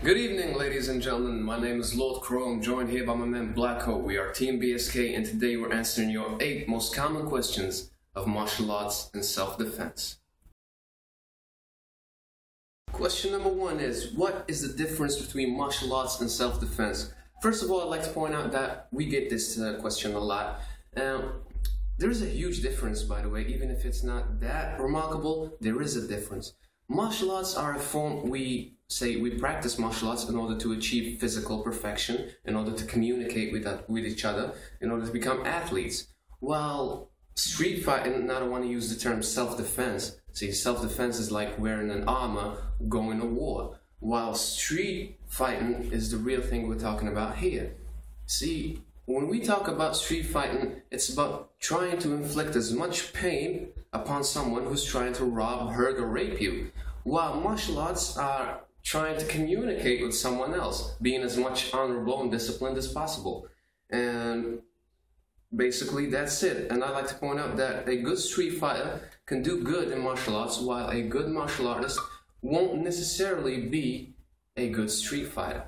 Good evening, ladies and gentlemen. My name is Lord Crow. I'm joined here by my man Blackcoat. We are Team BSK, and today we're answering your 8 most common questions of martial arts and self-defense. Question number 1 is, what is the difference between martial arts and self-defense? First of all, I'd like to point out that we get this question a lot. There is a huge difference, by the way. Even if it's not that remarkable, there is a difference. Martial arts are a form, we practice martial arts in order to achieve physical perfection, in order to communicate with each other, in order to become athletes. While street fighting, and I don't want to use the term self-defense. See, self-defense is like wearing an armor going to war. While street fighting is the real thing we're talking about here. See, when we talk about street fighting, it's about trying to inflict as much pain upon someone who's trying to rob, hurt, or rape you. While martial arts are trying to communicate with someone else, being as much honorable and disciplined as possible. And basically that's it. And I like to point out that a good street fighter can do good in martial arts, while a good martial artist won't necessarily be a good street fighter.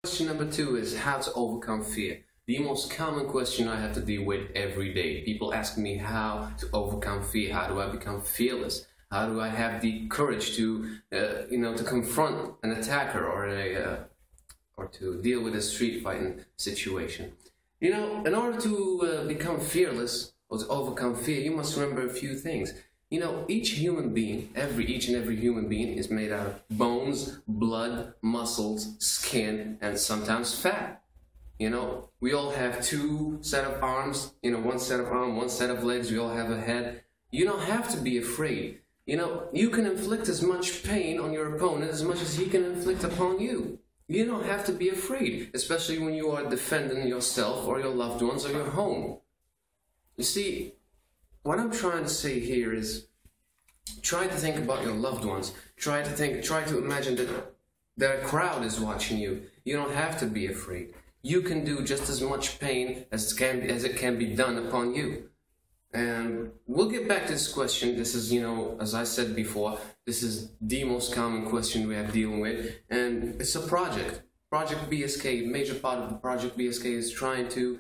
Question number 2 is how to overcome fear. The most common question I have to deal with every day. People ask me how to overcome fear. How do I become fearless? How do I have the courage to, to confront an attacker or to deal with a street fighting situation? You know, in order to become fearless or to overcome fear, you must remember a few things. You know, each human being, each and every human being is made out of bones, blood, muscles, skin, and sometimes fat. You know, we all have 2 sets of arms, 1 set of arms, 1 set of legs, we all have a head. You don't have to be afraid. You know, you can inflict as much pain on your opponent as much as he can inflict upon you. You don't have to be afraid, especially when you are defending yourself or your loved ones or your home. You see, what I'm trying to say here is, try to think about your loved ones. Try to imagine that a crowd is watching you. You don't have to be afraid. You can do just as much pain as it can be done upon you. And we'll get back to this question. This is, as I said before, this is the most common question we have dealing with, and it's a project. Project BSK, major part of the Project BSK is trying to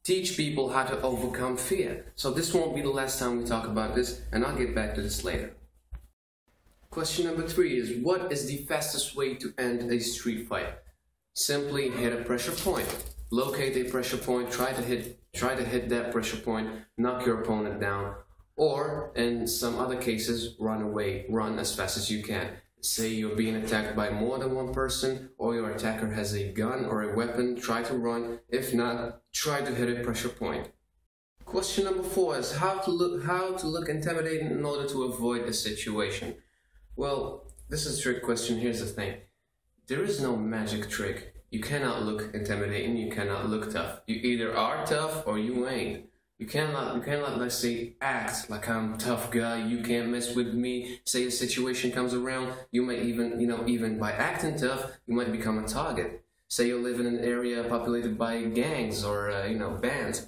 teach people how to overcome fear. So this won't be the last time we talk about this, and I'll get back to this later. Question number 3 is, what is the fastest way to end a street fight? Simply hit a pressure point. Locate a pressure point, try to hit that pressure point, knock your opponent down, or in some other cases, run away, run as fast as you can. Say you're being attacked by more than 1 person, or your attacker has a gun or a weapon, try to run. If not, try to hit a pressure point. Question number 4 is how to look intimidating in order to avoid a situation. Well, this is a trick question. Here's the thing. There is no magic trick. You cannot look intimidating, you cannot look tough. You either are tough or you ain't. You cannot, let's say, act like I'm a tough guy, you can't mess with me. Say a situation comes around, you might even by acting tough, you might become a target. Say you live in an area populated by gangs or, bands.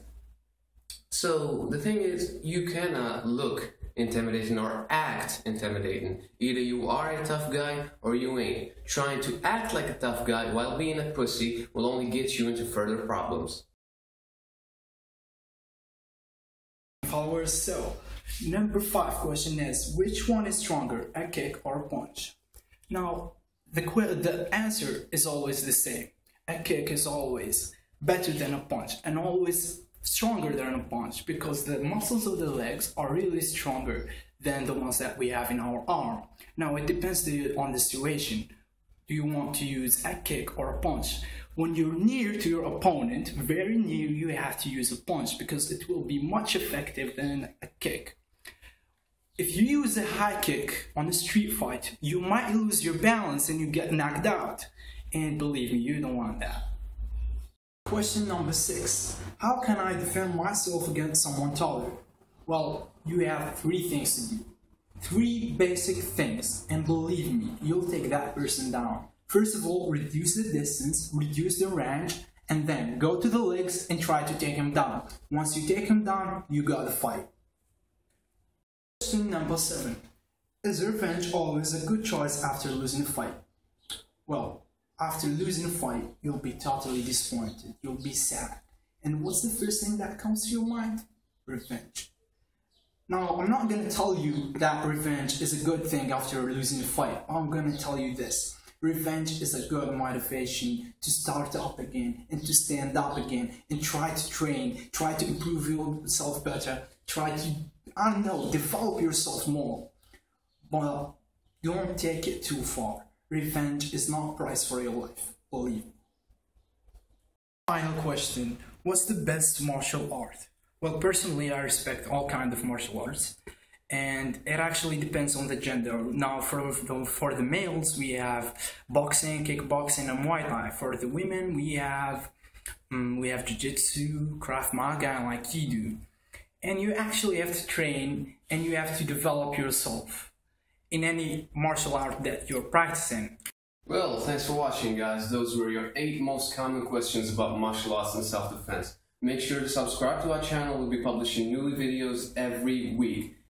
So the thing is, you cannot look intimidating or act intimidating. Either you are a tough guy or you ain't. Trying to act like a tough guy while being a pussy will only get you into further problems. Followers, so number 5 question is, which one is stronger, a kick or a punch? Now, the answer is always the same. A kick is always better than a punch and always stronger than a punch, because the muscles of the legs are really stronger than the ones that we have in our arm. Now, it depends on the situation. Do you want to use a kick or a punch? When you're near to your opponent, very near, you have to use a punch because it will be much effective than a kick. If you use a high kick on a street fight, you might lose your balance and you get knocked out. And believe me, you don't want that. Question number 6. How can I defend myself against someone taller? Well, you have 3 things to do. 3 basic things, and believe me, you'll take that person down. First of all, reduce the distance, reduce the range, and then go to the legs and try to take him down. Once you take him down, you gotta fight. Question number 7. Is revenge always a good choice after losing a fight? Well, after losing a fight, you'll be totally disappointed. You'll be sad. And what's the first thing that comes to your mind? Revenge. Now, I'm not going to tell you that revenge is a good thing after losing a fight. I'm going to tell you this. Revenge is a good motivation to start up again and to stand up again and try to train, try to improve yourself better, try to, I don't know, develop yourself more. But don't take it too far. Revenge is not a price for your life, believe me. Final question. What's the best martial art? Well, personally, I respect all kinds of martial arts, and it actually depends on the gender. Now, for the males, we have boxing, kickboxing, and Muay Thai. For the women, we have Jiu-Jitsu, Krav Maga, and Aikido. And you actually have to train, and you have to develop yourself in any martial art that you're practicing. Well, thanks for watching, guys. Those were your 8 most common questions about martial arts and self-defense. Make sure to subscribe to our channel. We'll be publishing new videos every week.